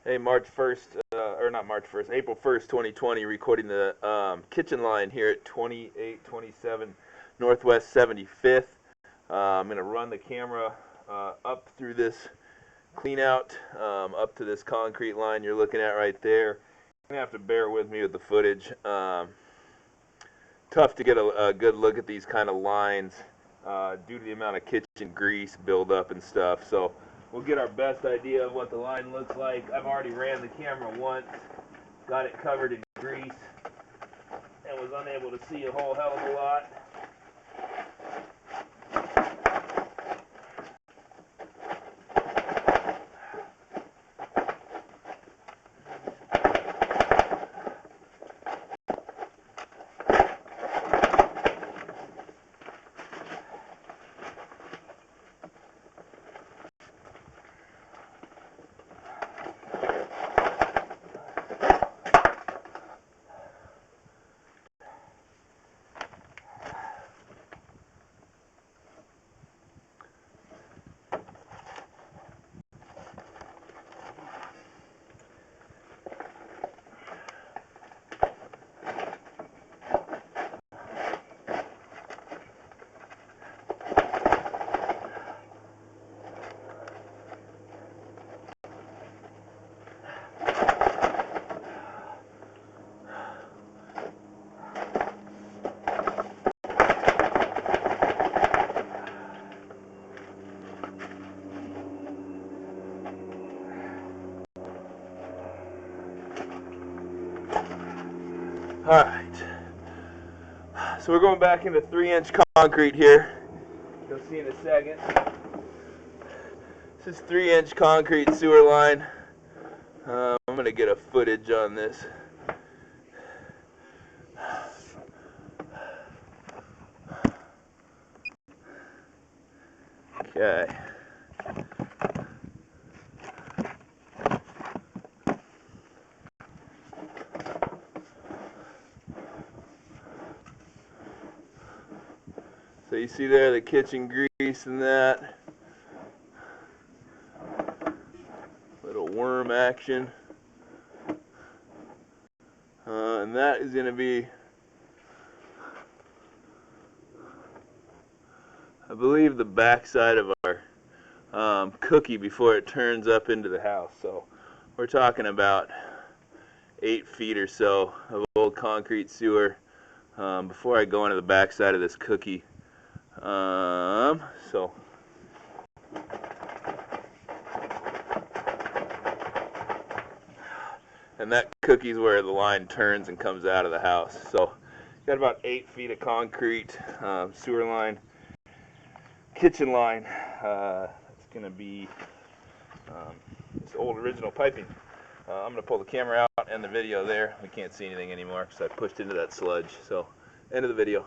Hey, March 1st, or not March 1st, April 1st, 2020, recording the kitchen line here at 2827 Northwest 75th. I'm going to run the camera up through this clean out, up to this concrete line you're looking at right there. You're going to have to bear with me with the footage. Tough to get a good look at these kind of lines due to the amount of kitchen grease buildup and stuff. So we'll get our best idea of what the line looks like. I've already ran the camera once, got it covered in grease, and was unable to see a whole hell of a lot. Alright, so we're going back into 3-inch concrete here. You'll see in a second. This is 3-inch concrete sewer line. I'm going to get a footage on this. Okay. So you see there the kitchen grease and that. Little worm action. And that is going to be, I believe, the backside of our cookie before it turns up into the house. So we're talking about 8 feet or so of old concrete sewer before I go into the backside of this cookie. So and that cookie's where the line turns and comes out of the house. So got about 8 feet of concrete sewer line, kitchen line. It's going to be this old original piping. I'm going to pull the camera out and the video there. We can't see anything anymore because I pushed into that sludge. So end of the video.